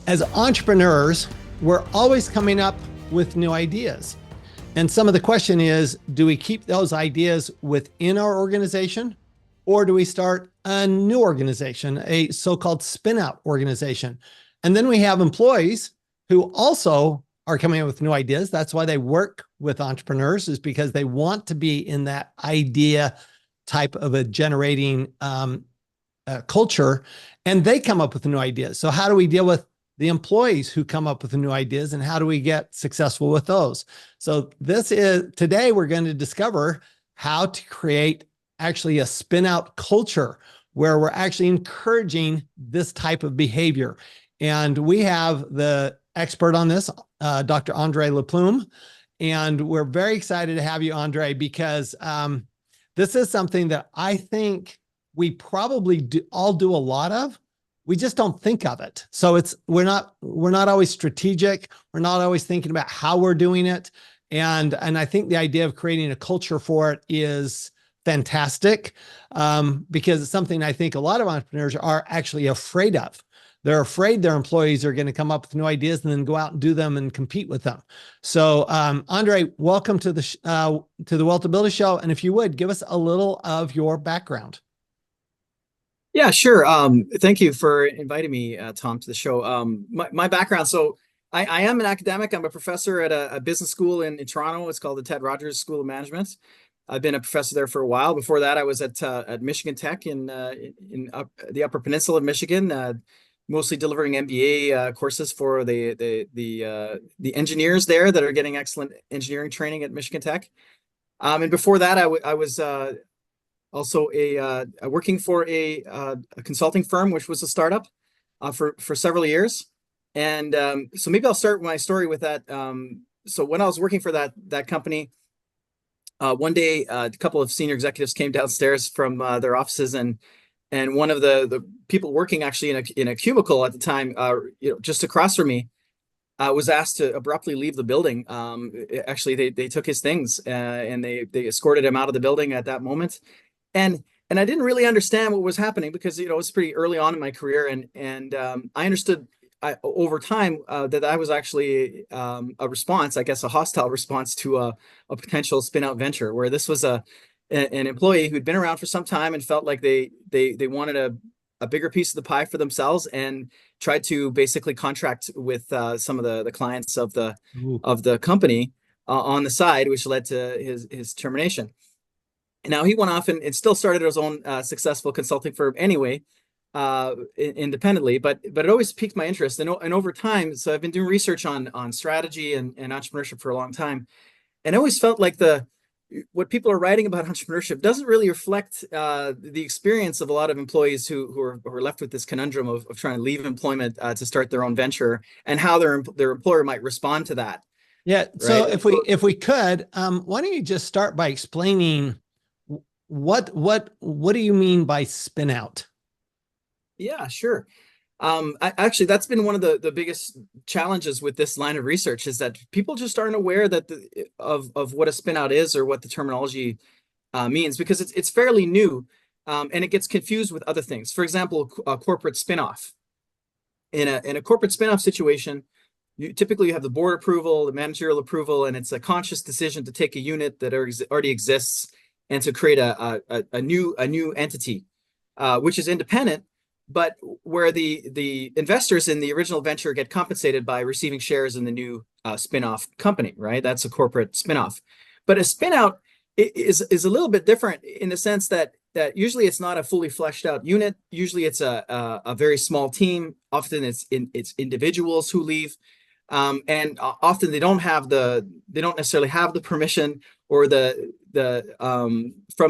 As entrepreneurs, we're always coming up with new ideas. And some of the question is, do we keep those ideas within our organization, or do we start a new organization, a so-called spin-out organization? And then we have employees who also are coming up with new ideas. That's why they work with entrepreneurs, is because they want to be in that idea type of a generating culture, and they come up with new ideas. So how do we deal with the employees who come up with new ideas, and how do we get successful with those? So today we're going to discover how to create actually a spin out culture where we're actually encouraging this type of behavior. And we have the expert on this, Dr. André Laplume. And we're very excited to have you, André, because this is something that I think we probably all do a lot of. We just don't think of it. So we're not always strategic. We're not always thinking about how we're doing it. And I think the idea of creating a culture for it is fantastic, because it's something I think a lot of entrepreneurs are actually afraid of. They're afraid their employees are going to come up with new ideas and then go out and do them and compete with them. So, André, welcome to the Wealthability Show. And if you would, give us a little of your background. Yeah, sure. Thank you for inviting me, Tom, to the show. My background, so I am an academic. I'm a professor at a business school in Toronto. It's called the Ted Rogers School of Management. I've been a professor there for a while. Before that, I was at Michigan Tech in the Upper Peninsula of Michigan, mostly delivering MBA courses for the engineers there that are getting excellent engineering training at Michigan Tech. And before that, I was also working for a consulting firm, which was a startup for several years. And so maybe I'll start my story with that. So when I was working for that company, one day a couple of senior executives came downstairs from their offices, and one of the people working actually in a cubicle at the time, just across from me, was asked to abruptly leave the building. Actually, they took his things and they escorted him out of the building at that moment. And I didn't really understand what was happening because, it was pretty early on in my career. And I understood over time that I was actually a response, I guess, a hostile response to a potential spin-out venture, where this was an employee who'd been around for some time and felt like they wanted a bigger piece of the pie for themselves, and tried to basically contract with some of the clients of the company on the side, which led to his termination. Now he went off and still started his own successful consulting firm anyway, independently, but it always piqued my interest. And over time, so I've been doing research on strategy and entrepreneurship for a long time. And I always felt like what people are writing about entrepreneurship doesn't really reflect the experience of a lot of employees who are left with this conundrum of trying to leave employment to start their own venture, and how their employer might respond to that. Yeah. Right? So if we could, why don't you just start by explaining what do you mean by spin out? Yeah, sure. Actually, that's been one of the biggest challenges with this line of research, is that people just aren't aware that of what a spin out is, or what the terminology means, because it's fairly new, and it gets confused with other things. For example, a corporate spinoff. In a corporate spinoff situation, typically you have the board approval, the managerial approval, and it's a conscious decision to take a unit that already exists and to create a new entity, which is independent, but where the investors in the original venture get compensated by receiving shares in the new spin-off company, right? That's a corporate spin-off. But a spin-out is a little bit different, in the sense that usually it's not a fully fleshed out unit. Usually it's a very small team. Often it's individuals who leave. And often they don't necessarily have the permission or from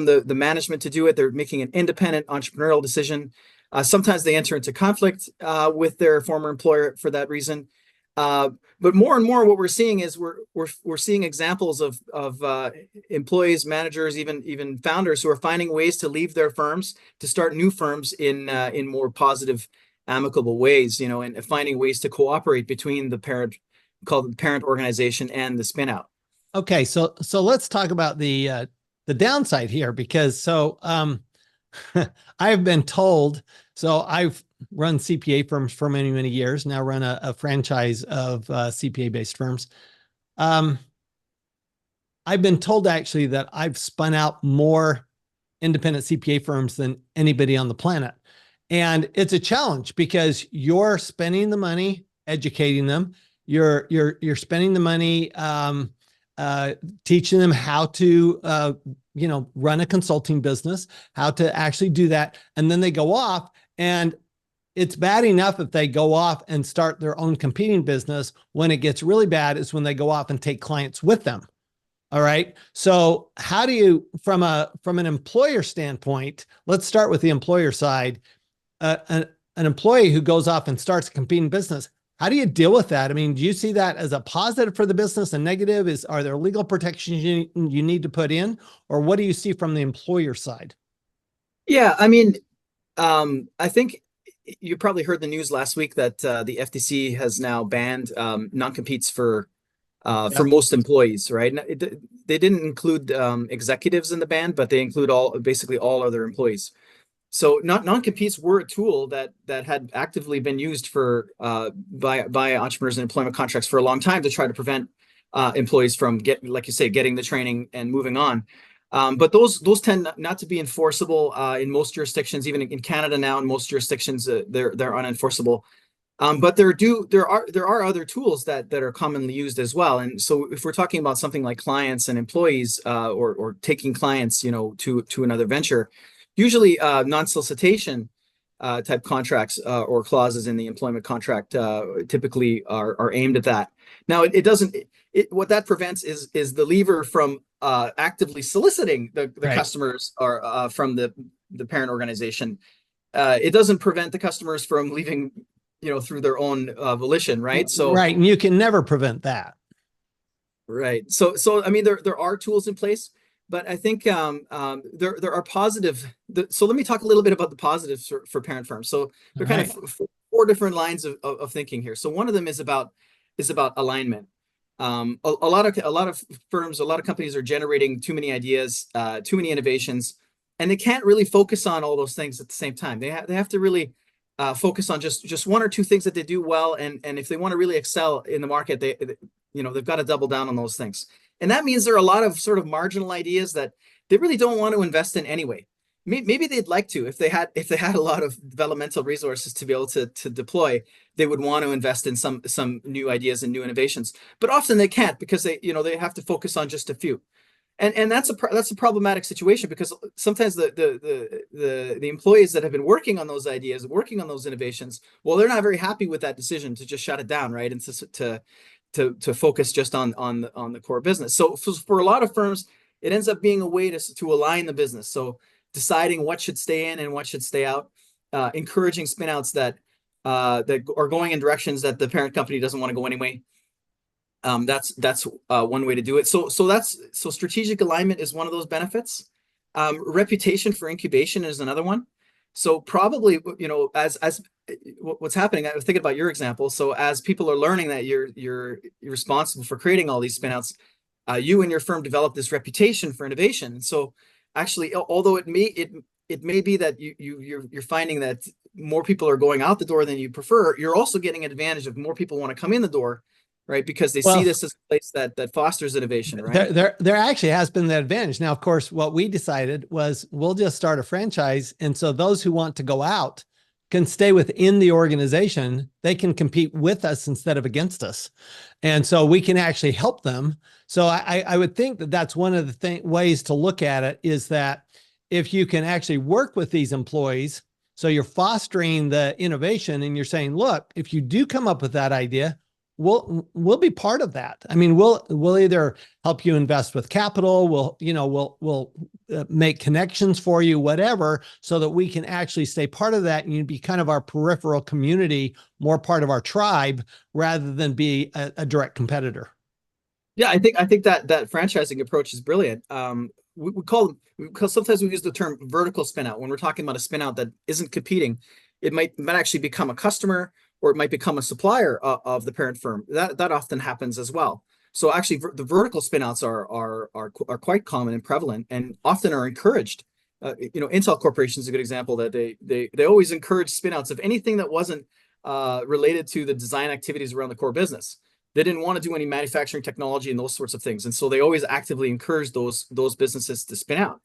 the management to do it. They're making an independent entrepreneurial decision. Sometimes they enter into conflict with their former employer for that reason. But more and more, what we're seeing is we're seeing examples of employees, managers, even founders, who are finding ways to leave their firms to start new firms in more positive, amicable ways, and finding ways to cooperate between the parent organization and the spin out. Okay, so let's talk about the downside here, because I've been told, so run CPA firms for many, many years, now run a franchise of CPA-based firms. I've been told actually that I've spun out more independent CPA firms than anybody on the planet. And it's a challenge because you're spending the money educating them. You're spending the money teaching them how to run a consulting business, how to actually do that. And then they go off, and it's bad enough if they go off and start their own competing business. When it gets really bad is when they go off and take clients with them. All right. So how do you, from an employer standpoint, let's start with the employer side, an employee who goes off and starts a competing business, how do you deal with that? I mean, do you see that as a positive for the business and negative? Are there legal protections you need to put in, or what do you see from the employer side? Yeah, I mean, I think you probably heard the news last week that the FTC has now banned non-competes for most employees, right? They didn't include executives in the ban, but they include basically all other employees. So non-competes were a tool that had actively been used by entrepreneurs in employment contracts for a long time to try to prevent employees from getting the training and moving on. But those tend not to be enforceable in most jurisdictions. Even in Canada now, in most jurisdictions, they're unenforceable. But there are other tools that are commonly used as well. And so if we're talking about something like clients and employees, or taking clients, to another venture, usually non-solicitation type contracts or clauses in the employment contract typically are aimed at that. Now, what that prevents is the lever from actively soliciting the right customers or from the parent organization. It doesn't prevent the customers from leaving, through their own volition, right? So right, and you can never prevent that. Right. So I mean, there are tools in place, but I think there are positive. So let me talk a little bit about the positives for parent firms. So there are kind of four different lines of thinking here. So one of them is about alignment. A lot of firms, a lot of companies are generating too many ideas, too many innovations, and they can't really focus on all those things at the same time. They have to really focus on just one or two things that they do well, and if they want to really excel in the market, they've got to double down on those things. And that means there are a lot of sort of marginal ideas that they really don't want to invest in anyway. Maybe they'd like to, if they had a lot of developmental resources to be able to deploy, they would want to invest in some new ideas and new innovations. But often they can't, because they have to focus on just a few. And that's a problematic situation, because sometimes the employees that have been working on those ideas, working on those innovations, well, they're not very happy with that decision to just shut it down, right? And to focus just on the core business. So for a lot of firms, it ends up being a way to align the business. So deciding what should stay in and what should stay out, encouraging spinouts that are going in directions that the parent company doesn't want to go anyway. That's one way to do it. So strategic alignment is one of those benefits. Reputation for incubation is another one. So probably, as what's happening, I was thinking about your example. So as people are learning that you're responsible for creating all these spinouts, you and your firm develop this reputation for innovation. So actually, although it may be that you're finding that more people are going out the door than you prefer, you're also getting an advantage of more people want to come in the door, right? Because they see this as a place that fosters innovation, right? There actually has been that advantage. Now, of course, what we decided was we'll just start a franchise. And so those who want to go out can stay within the organization. They can compete with us instead of against us. And so we can actually help them. So I would think that that's one of the ways to look at it, is that if you can actually work with these employees, so you're fostering the innovation and you're saying, look, if you do come up with that idea, we'll be part of that. I mean, we'll either help you invest with capital, we'll make connections for you, whatever, so that we can actually stay part of that and you be kind of our peripheral community, more part of our tribe, rather than be a direct competitor. Yeah, I think that franchising approach is brilliant. Because sometimes we use the term vertical spinout when we're talking about a spinout that isn't competing. It might actually become a customer, or it might become a supplier of the parent firm. That often happens as well. So actually, the vertical spinouts are quite common and prevalent, and often are encouraged Intel Corporation is a good example that they always encourage spinouts of anything that wasn't related to the design activities around the core business. They didn't want to do any manufacturing technology and those sorts of things, and so they always actively encouraged those businesses to spin out.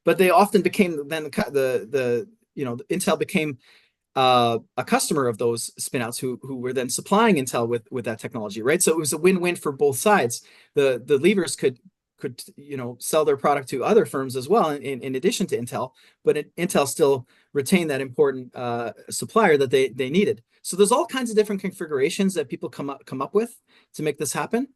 But they often became then Intel became a customer of those spinouts who were then supplying Intel with that technology, right? So it was a win-win for both sides. The leavers could sell their product to other firms as well in addition to Intel, but Intel still retained that important supplier that they needed. So there's all kinds of different configurations that people come up with to make this happen.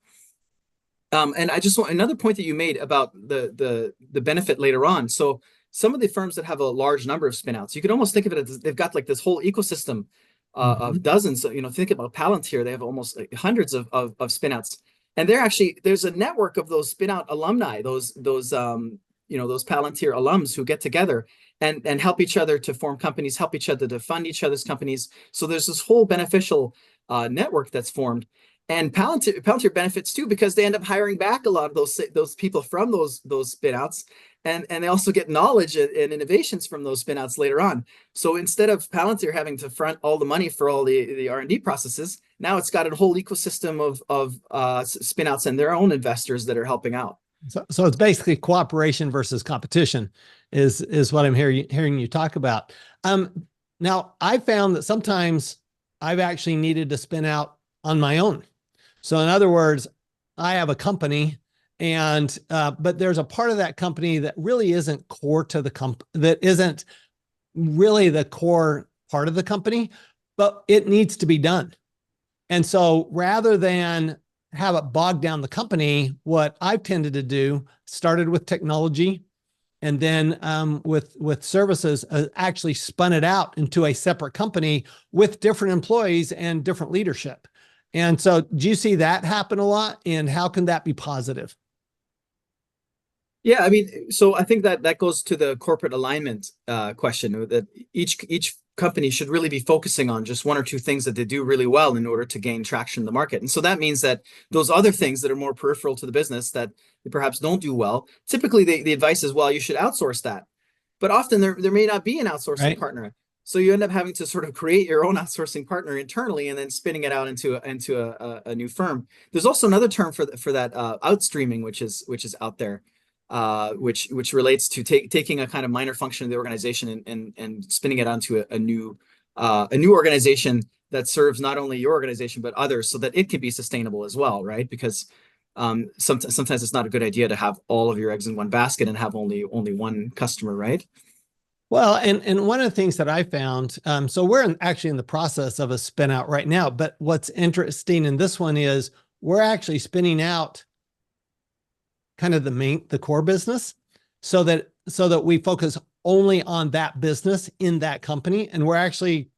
And I just want another point that you made about the benefit later on. So some of the firms that have a large number of spinouts, you could almost think of it as they've got like this whole ecosystem of dozens. Think about Palantir; they have almost like hundreds of spinouts, and there's a network of those spinout alumni, those Palantir alums who get together and help each other to form companies, help each other to fund each other's companies. So there's this whole beneficial network that's formed. And Palantir benefits too because they end up hiring back a lot of those people from those spinouts, and they also get knowledge and innovations from those spinouts later on. So instead of Palantir having to front all the money for all the R&D processes, now it's got a whole ecosystem of spinouts and their own investors that are helping out. So it's basically cooperation versus competition, is what I'm hearing you talk about. Now I found that sometimes I've actually needed to spin out on my own. So in other words, I have a company but there's a part of that company that really isn't core to the company, that isn't really the core part of the company, but it needs to be done. And so rather than have it bog down the company, what I've tended to do, started with technology, and then with services, actually spun it out into a separate company with different employees and different leadership. And so do you see that happen a lot? And how can that be positive? Yeah, I mean, so I think that goes to the corporate alignment question, that each company should really be focusing on just one or two things that they do really well in order to gain traction in the market. And so that means that those other things that are more peripheral to the business that they perhaps don't do well, typically the advice is, well, you should outsource that. But often there may not be an outsourcing partner. So you end up having to sort of create your own outsourcing partner internally and then spinning it out into a new firm. There's also another term for that outstreaming, which is out there. Which relates to taking a kind of minor function of the organization and spinning it onto a new organization that serves not only your organization but others, so that it can be sustainable as well, right? Because sometimes it's not a good idea to have all of your eggs in one basket and have only one customer, right? Well, and one of the things that I found, so we're actually in the process of a spin out right now, but what's interesting in this one is we're actually spinning out kind of the core business so that we focus only on that business in that company. And we're actually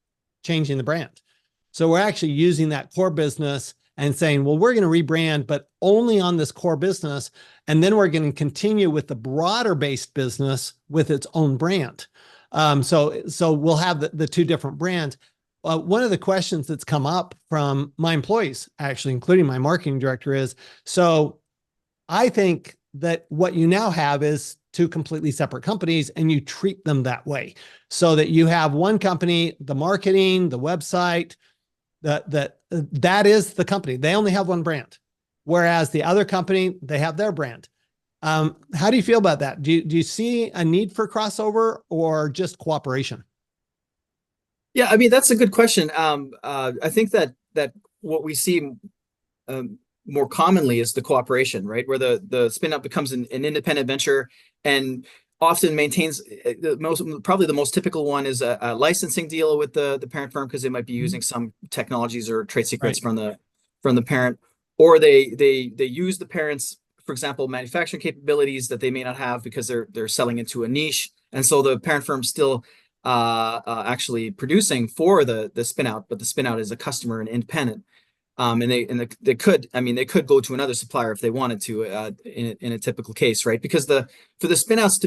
changing the brand. So we're actually using that core business and saying, well, we're going to rebrand, but only on this core business. And then we're going to continue with the broader based business with its own brand. So we'll have the two different brands. One of the questions that's come up from my employees, actually, including my marketing director, is, so I think that what you now have is two completely separate companies, and you treat them that way so that you have one company, the marketing, the website, that is the company. They only have one brand, whereas the other company, they have their brand. How do you feel about that? Do you see a need for crossover or just cooperation? Yeah, I mean, that's a good question. I think that what we see more commonly is the cooperation, right? Where the spin-out becomes an independent venture and often maintains probably the most typical one is a licensing deal with the parent firm, because they might be using some technologies or trade secrets from the parent, or they use the parent's, for example, manufacturing capabilities that they may not have because they're selling into a niche, and so the parent firm's still actually producing for the spin-out, but the spin-out is a customer and independent. And they could go to another supplier if they wanted to in a typical case, right? Because for the spinouts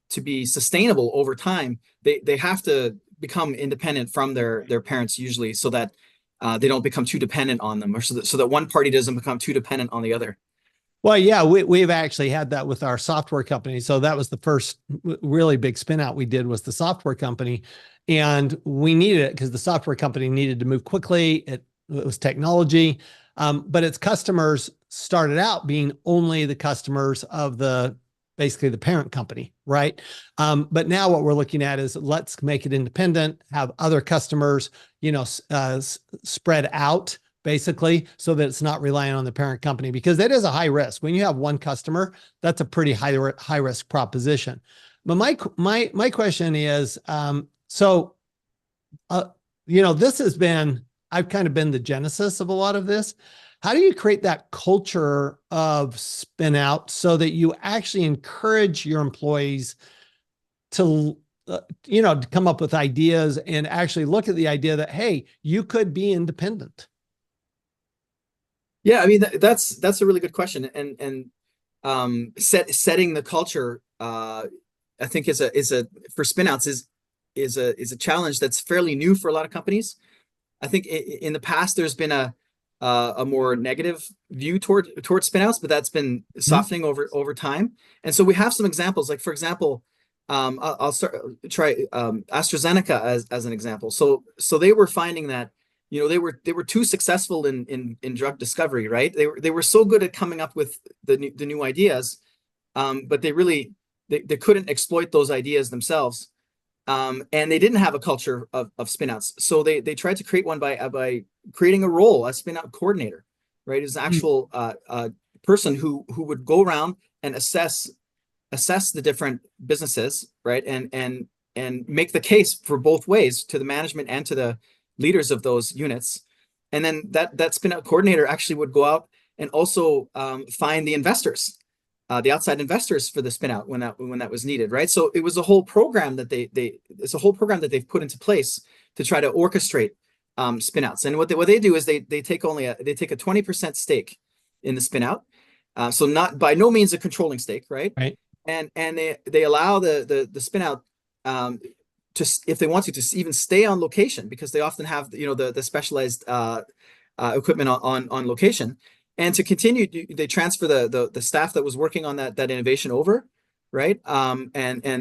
to be sustainable over time, they have to become independent from their parents usually, so that they don't become too dependent on them, or so that one party doesn't become too dependent on the other. Well, yeah, we've actually had that with our software company. So that was the first really big spin out we did, was the software company. And we needed it because the software company needed to move quickly. It was technology, but its customers started out being only the customers of basically the parent company, right? But now what we're looking at is, let's make it independent, have other customers, spread out, basically, so that it's not relying on the parent company, because that is a high risk. When you have one customer, that's a pretty high risk proposition. But my question is, uh, this has been, I've kind of been the genesis of a lot of this. How do you create that culture of spin out so that you actually encourage your employees to, to come up with ideas and actually look at the idea that, hey, you could be independent? Yeah, I mean that's a really good question, and setting the culture, I think is a for spinouts is a challenge that's fairly new for a lot of companies. I think in the past there's been a more negative view toward spinouts, but that's been softening over time. And so we have some examples, like for example, I'll try AstraZeneca as an example. So they were finding that they were too successful in drug discovery, right? They were so good at coming up with the new ideas, but they couldn't exploit those ideas themselves. And they didn't have a culture of spinouts. So they tried to create one by creating a role, a spinout coordinator, right? Is an actual person who would go around and assess the different businesses, right? And make the case for both ways to the management and to the leaders of those units. And then that spinout coordinator actually would go out and also find the investors, the outside investors for the spinout when that was needed, right? So it was a whole program that it's a whole program that they've put into place to try to orchestrate spinouts. And what they do is they take a 20% stake in the spinout, so not by no means a controlling stake, right? Right. And they allow the spinout to, if they want to even stay on location, because they often have the specialized equipment on location. And to continue, they transfer the staff that was working on that innovation over, right? And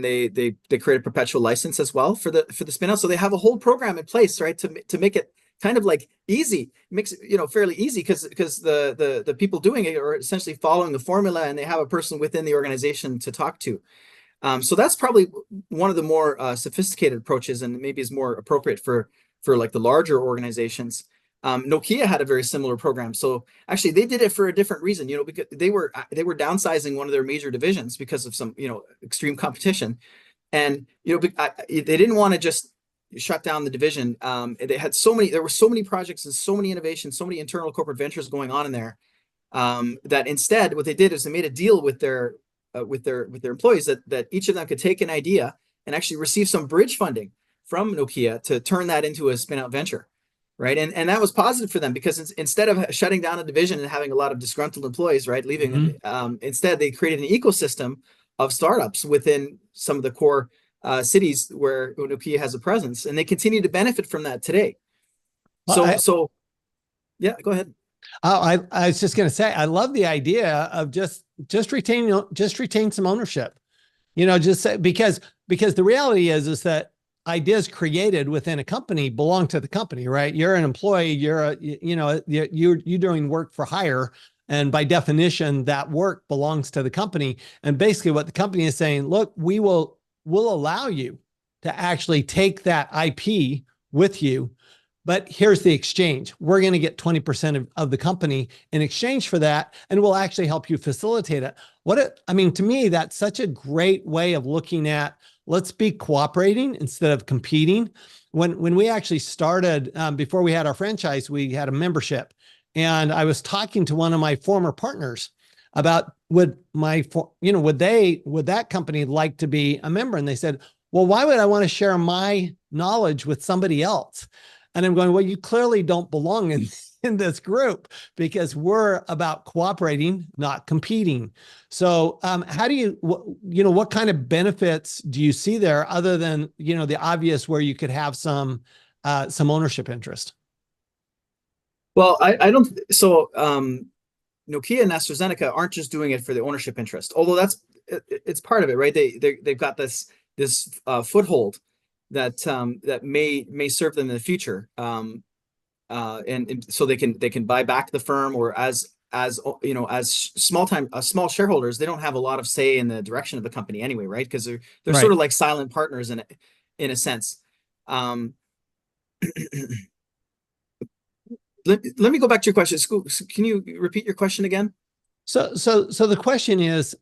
they create a perpetual license as well for the spinout. So they have a whole program in place, right, to make it kind of like easy, makes it fairly easy, because the people doing it are essentially following the formula, and they have a person within the organization to talk to. So that's probably one of the more sophisticated approaches, and maybe is more appropriate for like the larger organizations. Nokia had a very similar program. So actually they did it for a different reason, because they were downsizing one of their major divisions because of some, extreme competition. And, they didn't want to just shut down the division. There were so many projects and so many innovations, so many internal corporate ventures going on in there, that instead what they did is they made a deal with their employees that each of them could take an idea and actually receive some bridge funding from Nokia to turn that into a spin-out venture. Right. And that was positive for them, because instead of shutting down a division and having a lot of disgruntled employees, right, leaving, instead they created an ecosystem of startups within some of the core cities where Nokia has a presence, and they continue to benefit from that today. So yeah, go ahead. I was just going to say, I love the idea of just retain some ownership, just say, because the reality is that ideas created within a company belong to the company, right? You're an employee, you're doing work for hire. And by definition, that work belongs to the company. And basically what the company is saying, look, we'll allow you to actually take that IP with you. But here's the exchange. We're going to get 20% of the company in exchange for that, and we'll actually help you facilitate it. To me, that's such a great way of looking at, let's be cooperating instead of competing. When we actually started, before we had our franchise, we had a membership. And I was talking to one of my former partners about would that company like to be a member? And they said, well, why would I want to share my knowledge with somebody else? And I'm going, well, you clearly don't belong in this group, because we're about cooperating, not competing. So how do you, what kind of benefits do you see there, other than, the obvious, where you could have some ownership interest? Well, I don't, so Nokia and AstraZeneca aren't just doing it for the ownership interest, although it's part of it, right? They've got this foothold that that may serve them in the future, and so they can buy back the firm, or as you know, as small shareholders, they don't have a lot of say in the direction of the company anyway, right? Because they're sort Right. of like silent partners in a sense. Um, let me go back to your question. Can you repeat your question again? So the question is,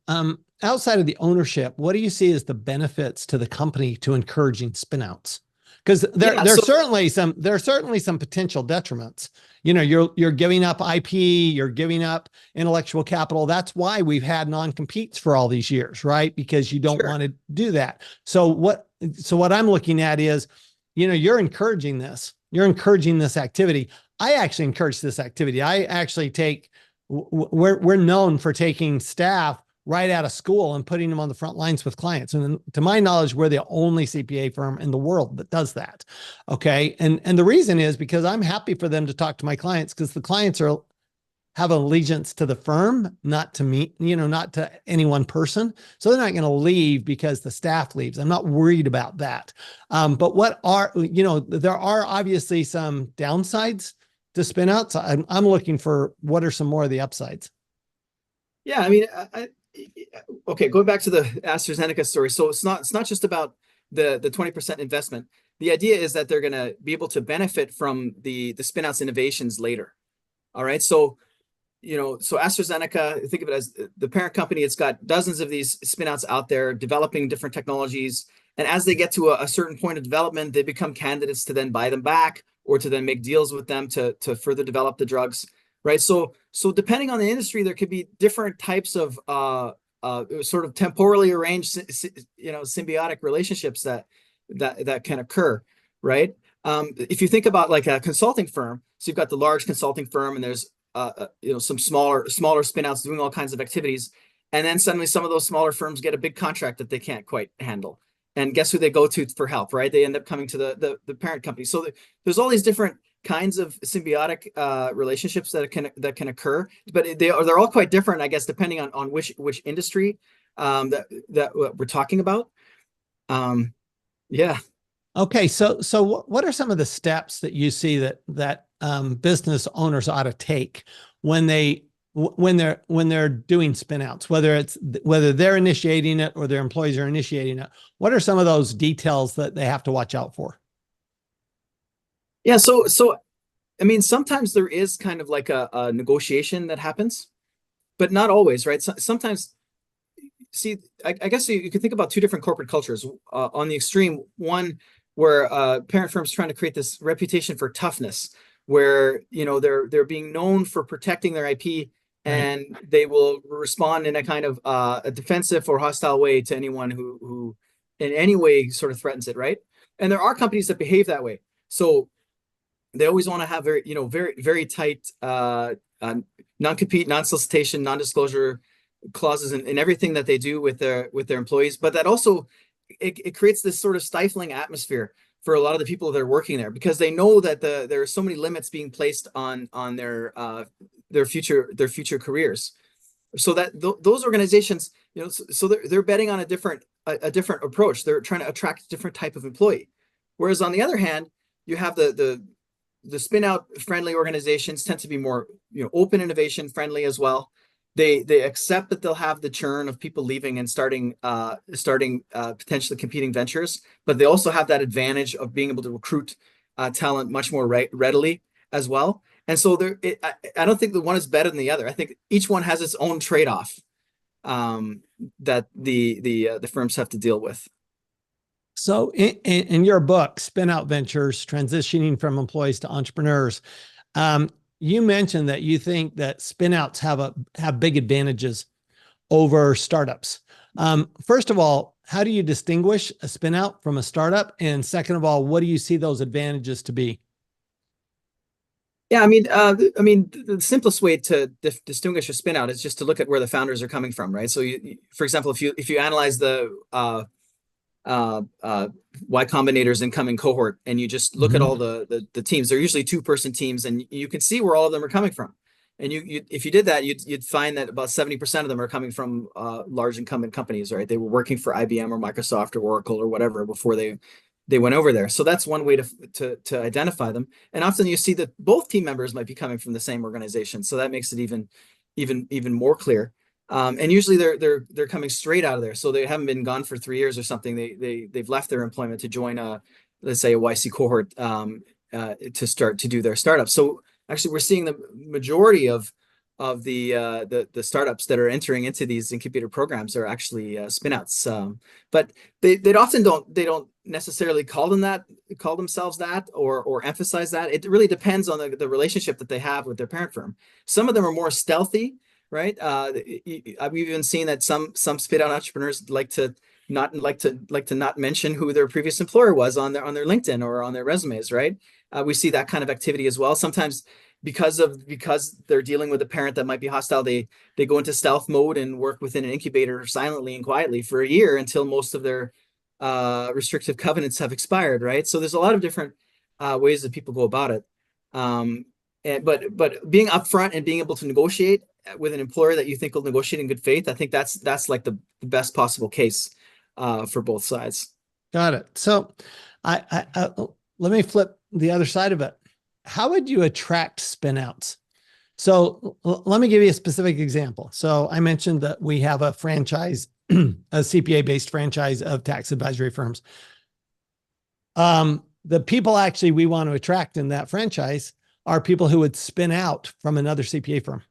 outside of the ownership, what do you see as the benefits to the company to encouraging spinouts? Because Yeah, there's so certainly some potential detriments. You know, you're giving up IP, you're giving up intellectual capital. That's why we've had non-competes for all these years, right? Because you don't sure. want to do that. So what I'm looking at is, you know, you're encouraging this. You're encouraging this activity. I actually encourage this activity. I actually take we're known for taking staff right out of school and putting them on the front lines with clients. And to my knowledge, we're the only CPA firm in the world that does that. Okay. And the reason is because I'm happy for them to talk to my clients, because the clients have allegiance to the firm, not to me, you know, not to any one person. So they're not going to leave because the staff leaves. I'm not worried about that. But there are obviously some downsides to spinouts. I'm looking for what are some more of the upsides. Yeah, I mean, okay, going back to the AstraZeneca story. So it's not just about the 20% investment. The idea is that they're going to be able to benefit from the spinouts innovations later. All right. So, so AstraZeneca, think of it as the parent company. It's got dozens of these spinouts out there developing different technologies. And as they get to a certain point of development, they become candidates to then buy them back, or to then make deals with them to further develop the drugs. Right. So depending on the industry, there could be different types of sort of temporally arranged, symbiotic relationships that can occur. Right. If you think about like a consulting firm, so you've got the large consulting firm, and there's some smaller spinouts doing all kinds of activities, and then suddenly some of those smaller firms get a big contract that they can't quite handle, and guess who they go to for help, right? They end up coming to the parent company. So there's all these different kinds of symbiotic relationships that can occur, but they're all quite different, I guess, depending on which industry that we're talking about. Yeah. Okay, so what are some of the steps that you see that business owners ought to take when they're doing spinouts, whether they're initiating it or their employees are initiating it? What are some of those details that they have to watch out for? Yeah. So I mean, sometimes there is kind of like a negotiation that happens, but not always, right? Sometimes, see, I guess you could think about two different corporate cultures. On the extreme, one where parent firms trying to create this reputation for toughness, where they're being known for protecting their IP, Right. and they will respond in a kind of a defensive or hostile way to anyone who in any way sort of threatens it, right? And there are companies that behave that way. So they always want to have very, very tight non-compete, non-solicitation, non-disclosure clauses in everything that they do with their employees. But that also it creates this sort of stifling atmosphere for a lot of the people that are working there, because they know that there are so many limits being placed on their future careers. So that those organizations, so they're betting on a different approach. They're trying to attract a different type of employee. Whereas on the other hand, you have the spin-out friendly organizations tend to be more open innovation friendly as well. They accept that they'll have the churn of people leaving and starting potentially competing ventures, but they also have that advantage of being able to recruit talent much more readily as well. And so I don't think the one is better than the other. I think each one has its own trade-off that the firms have to deal with. So in your book, Spin Out Ventures, Transitioning from Employees to Entrepreneurs, you mentioned that you think that spinouts have big advantages over startups. First of all, how do you distinguish a spinout from a startup? And second of all, what do you see those advantages to be? Yeah, I mean, the simplest way to distinguish a spinout is just to look at where the founders are coming from, right? So, for example, if you analyze the Y Combinator's incoming cohort, and you just look at all the teams, they're usually 2-person teams, and you can see where all of them are coming from. And if you did that, you'd find that about 70% of them are coming from large incumbent companies, right? They were working for IBM or Microsoft or Oracle or whatever before they went over there. So that's one way to identify them. And often you see that both team members might be coming from the same organization, so that makes it even more clear. And usually they're coming straight out of there, so they haven't been gone for 3 years or something. They've left their employment to join let's say a YC cohort to start to do their startup. So actually, we're seeing the majority of the startups that are entering into these incubator programs are actually spinouts. But they often don't necessarily call themselves that or emphasize that. It really depends on the relationship that they have with their parent firm. Some of them are more stealthy, right? I've even seen that some spinout entrepreneurs like to not mention who their previous employer was on their LinkedIn or on their resumes, right? We see that kind of activity as well. Sometimes because they're dealing with a parent that might be hostile, they go into stealth mode and work within an incubator silently and quietly for a year until most of their restrictive covenants have expired, right? So there's a lot of different ways that people go about it. But being upfront and being able to negotiate with an employer that you think will negotiate in good faith, I think that's like the best possible case for both sides. Got it. So I let me flip the other side of it. How would you attract spinouts? So let me give you a specific example. So I mentioned that we have a franchise, a CPA-based franchise of tax advisory firms. The people actually we want to attract in that franchise are people who would spin out from another CPA firm.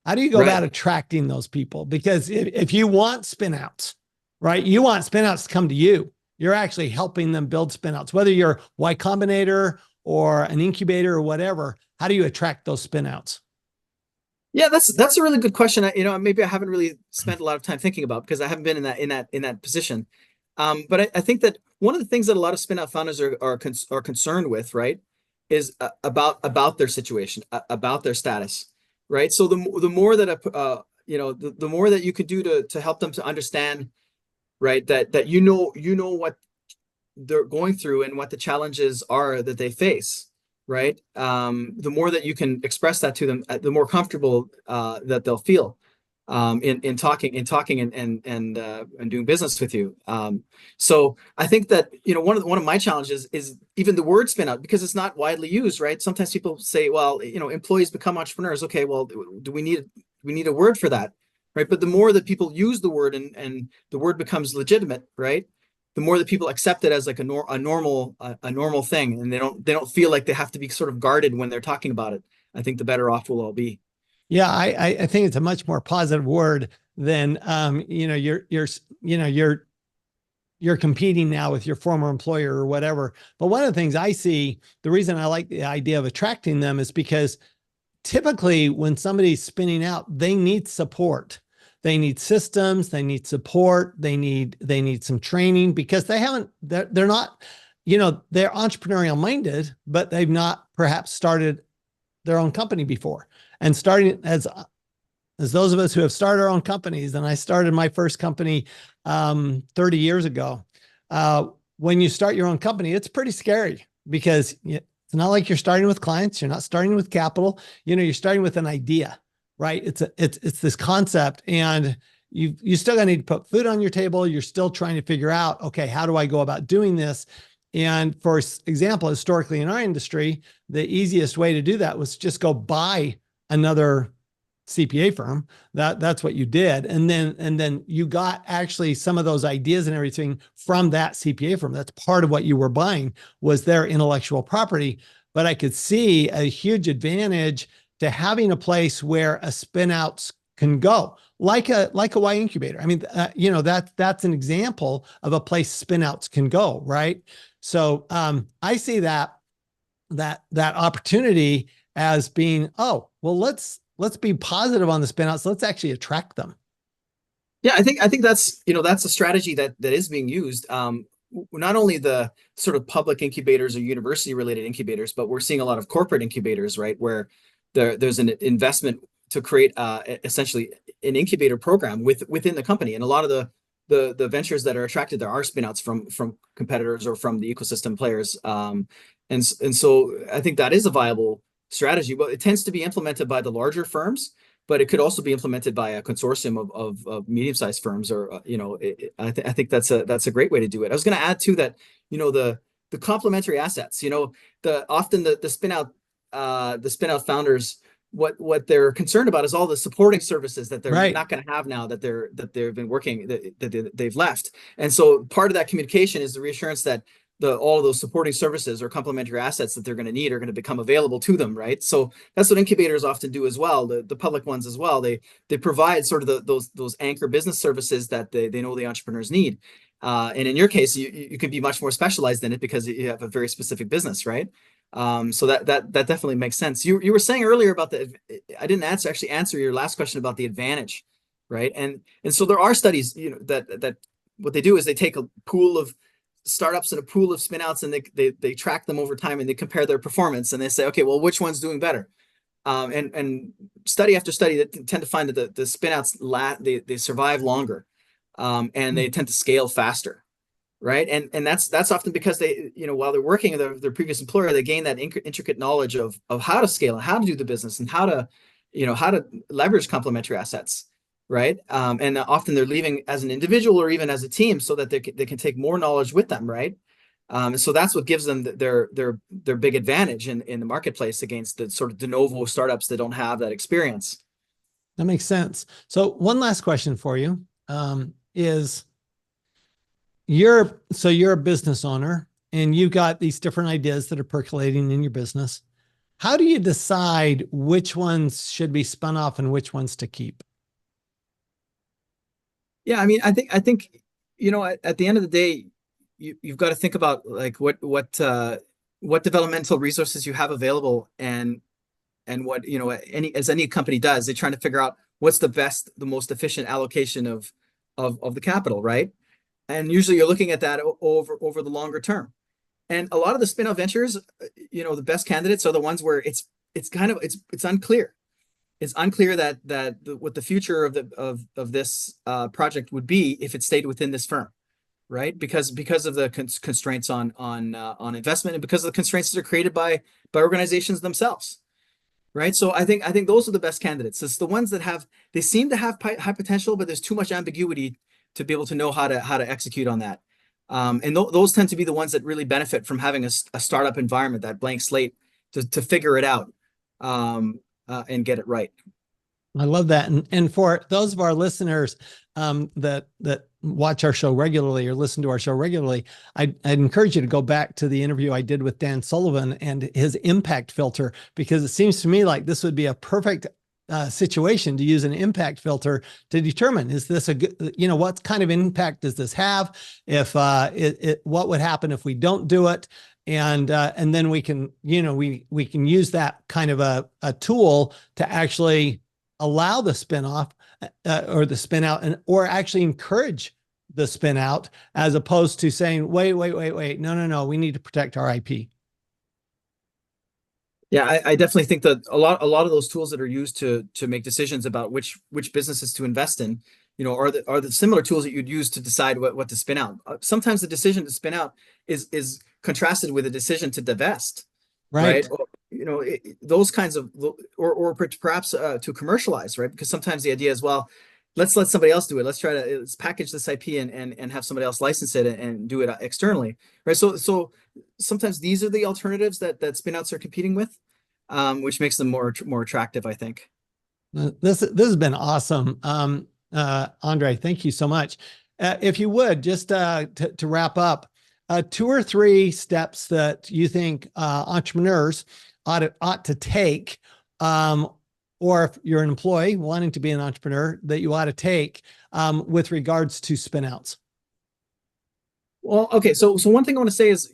How do you go about attracting those people? Because if you want spinouts, right, you want spinouts to come to you. You're actually helping them build spinouts, whether you're Y Combinator or an incubator or whatever. How do you attract those spinouts? Yeah, that's a really good question. Maybe I haven't really spent a lot of time thinking about because I haven't been in that position. But I think that one of the things that a lot of spinout founders are concerned with, right, is about their situation, about their status, right? So the more that the more that you could do to help them to understand, right, that you know what they're going through and what the challenges are that they face, right? The more that you can express that to them, the more comfortable that they'll feel in talking and doing business with you. So I think that one of my challenges is even the word spin out, because it's not widely used, right? Sometimes people say, well, employees become entrepreneurs. Okay, well, do we need a word for that, right? But the more that people use the word and the word becomes legitimate, right, the more that people accept it as like a normal thing, and they don't feel like they have to be sort of guarded when they're talking about it, I think the better off we'll all be. Yeah, I think it's a much more positive word than you're competing now with your former employer or whatever. But one of the things I see, the reason I like the idea of attracting them is because typically when somebody's spinning out, they need support. They need systems, they need support, they need some training, because they're not, they're entrepreneurial minded, but they've not perhaps started their own company before. And starting as those of us who have started our own companies, and I started my first company 30 years ago. When you start your own company, it's pretty scary because it's not like you're starting with clients. You're not starting with capital. You're starting with an idea, right? It's this concept, and you still got to need to put food on your table. You're still trying to figure out, okay, how do I go about doing this? And for example, historically in our industry, the easiest way to do that was just go buy another CPA firm. That's what you did. And then you got actually some of those ideas and everything from that CPA firm. That's part of what you were buying, was their intellectual property. But I could see a huge advantage to having a place where a spin-outs can go, like a Y incubator. I mean, that's an example of a place spin-outs can go, right? So I see that opportunity as being, oh, well, let's be positive on the spinouts. Let's actually attract them. Yeah, I think that's a strategy that is being used. Not only the sort of public incubators or university related incubators, but we're seeing a lot of corporate incubators, right, where there's an investment to create essentially an incubator program within the company. And a lot of the ventures that are attracted there are spinouts from competitors or from the ecosystem players. And so I think that is a viable strategy. Well, it tends to be implemented by the larger firms, but it could also be implemented by a consortium of medium-sized firms, or I think that's a great way to do it. I was going to add too that the complementary assets, the often the spin out founders, what they're concerned about is all the supporting services that they're Right. not going to have now that they've been working, that they've left. And so part of that communication is the reassurance that all of those supporting services or complementary assets that they're going to need are going to become available to them, right? So that's what incubators often do as well. The public ones as well. They provide sort of those anchor business services that they know the entrepreneurs need. And in your case, you can be much more specialized in it because you have a very specific business, right? So that definitely makes sense. You were saying earlier about I didn't answer your last question about the advantage, right? And so there are studies, that what they do is they take a pool of startups and a pool of spinouts, and they track them over time, and they compare their performance, and they say, okay, well, which one's doing better? And study after study, they tend to find that the spinouts they survive longer, and they tend to scale faster, right? And that's often because they, while they're working at their previous employer, they gain that intricate knowledge of how to scale and how to do the business and how to leverage complementary assets, right? And often they're leaving as an individual or even as a team so that they can take more knowledge with them, right? So that's what gives them their big advantage in the marketplace against the sort of de novo startups that don't have that experience. That makes sense. So one last question for you, is you're a business owner and you've got these different ideas that are percolating in your business. How do you decide which ones should be spun off and which ones to keep? Yeah, I mean, I think at the end of the day, you've got to think about like what developmental resources you have available, and what as any company does, they're trying to figure out what's the most efficient allocation of the capital, right? And usually you're looking at that over the longer term. And a lot of the spin-off ventures, the best candidates are the ones where it's unclear. It's unclear what the future of this project would be if it stayed within this firm, right? Because of the constraints on investment, and because of the constraints that are created by organizations themselves, right? So I think those are the best candidates. It's the ones that they seem to have high potential, but there's too much ambiguity to be able to know how to execute on that. And those tend to be the ones that really benefit from having a startup environment, that blank slate to figure it out, and get it right. I love that. And for those of our listeners that watch our show regularly or listen to our show regularly, I'd encourage you to go back to the interview I did with Dan Sullivan and his impact filter, because it seems to me like this would be a perfect situation to use an impact filter to determine, is this a good, what kind of impact does this have? If what would happen if we don't do it? And then we can, we can use that kind of a tool to actually allow the spin-off or the spin out, or actually encourage the spin out, as opposed to saying, wait, no, we need to protect our IP. Yeah, I definitely think that a lot of those tools that are used to make decisions about which businesses to invest in, are the similar tools that you'd use to decide what to spin out. Sometimes the decision to spin out is contrasted with a decision to divest, right? Or, those kinds of, or perhaps to commercialize, right? Because sometimes the idea is, well, let's let somebody else do it. Let's package this IP and have somebody else license it and do it externally, right? So sometimes these are the alternatives that spin-outs are competing with, which makes them more attractive, I think. This has been awesome. André, thank you so much. If you would, just to wrap up, 2 or 3 steps that you think entrepreneurs ought to take, or if you're an employee wanting to be an entrepreneur, that you ought to take with regards to spinouts. Well, okay. So one thing I want to say is,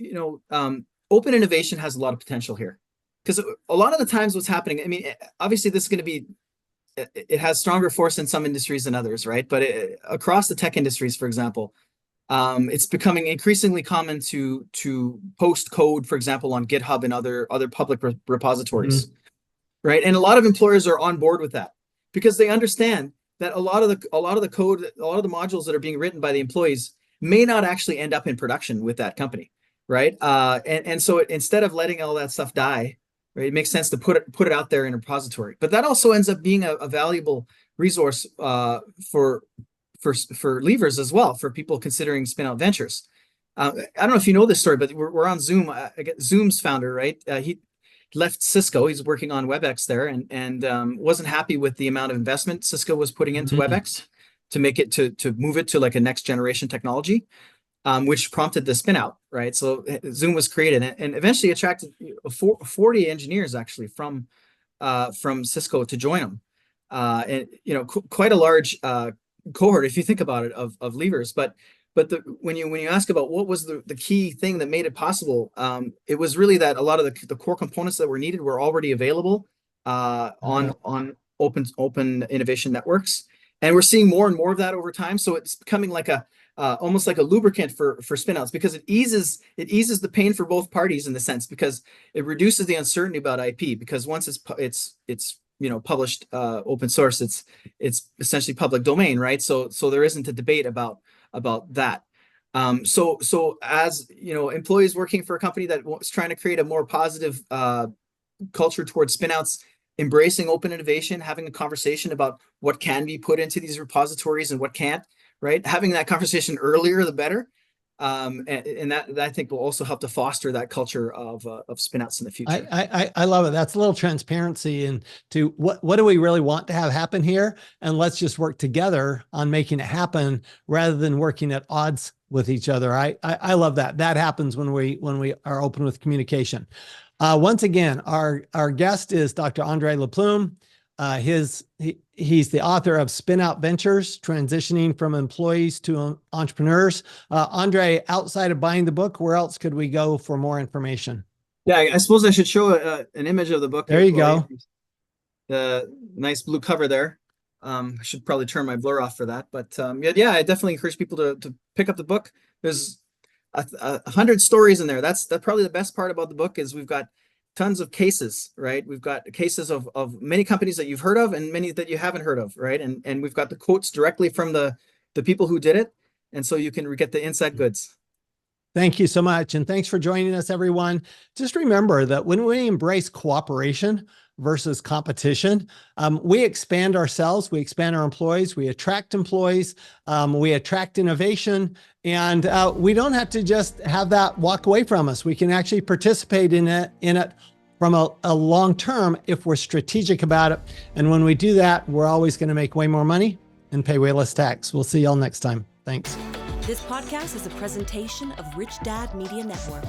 open innovation has a lot of potential here, because a lot of the times what's happening, I mean, obviously this is going to be, it has stronger force in some industries than others, right? But across the tech industries, for example, it's becoming increasingly common to post code, for example, on GitHub and other public repositories. Mm-hmm. Right. And a lot of employers are on board with that because they understand that a lot of the code, a lot of the modules that are being written by the employees may not actually end up in production with that company. Right. And so instead of letting all that stuff die, right? It makes sense to put it out there in a repository. But that also ends up being a valuable resource for leavers as well, for people considering spin-out ventures. I don't know if you know this story, but we're on Zoom. Zoom's founder, right? He left Cisco. He's working on WebEx there, and wasn't happy with the amount of investment Cisco was putting into WebEx to make it to move it to like a next generation technology, which prompted the spinout, right? So Zoom was created, and eventually attracted 40 engineers actually from Cisco to join them, and quite a large cohort if you think about it of leavers. But when you ask about what was the key thing that made it possible, it was really that a lot of the core components that were needed were already available on open innovation networks, and we're seeing more and more of that over time. So it's becoming like almost like a lubricant for spinouts, because it eases the pain for both parties in the sense, because it reduces the uncertainty about IP, because once it's published open source, it's essentially public domain, right? So there isn't a debate about that. So as employees working for a company that was trying to create a more positive culture towards spinouts, embracing open innovation, having a conversation about what can be put into these repositories and what can't, right? Having that conversation earlier, the better. And that I think will also help to foster that culture of spinouts in the future. I love it. That's a little transparency into what do we really want to have happen here, and let's just work together on making it happen rather than working at odds with each other. I love that. That happens when we are open with communication. Once again, our guest is Dr. André Laplume. He's the author of Spinout Ventures, Transitioning from Employees to Entrepreneurs. André, outside of buying the book, where else could we go for more information? Yeah, I suppose I should show an image of the book. There you go. The nice blue cover there. I should probably turn my blur off for that. But yeah, I definitely encourage people to pick up the book. There's 100 stories in there. That's probably the best part about the book, is we've got tons of cases, right? We've got cases of many companies that you've heard of and many that you haven't heard of, right? And we've got the quotes directly from the people who did it. And so you can get the inside goods. Thank you so much. And thanks for joining us, everyone. Just remember that when we embrace cooperation versus competition, we expand ourselves, we expand our employees, we attract employees, we attract innovation, and we don't have to just have that walk away from us. We can actually participate in it from a long term if we're strategic about it. And when we do that, we're always going to make way more money and pay way less tax. We'll see y'all next time. Thanks. This podcast is a presentation of Rich Dad Media Network.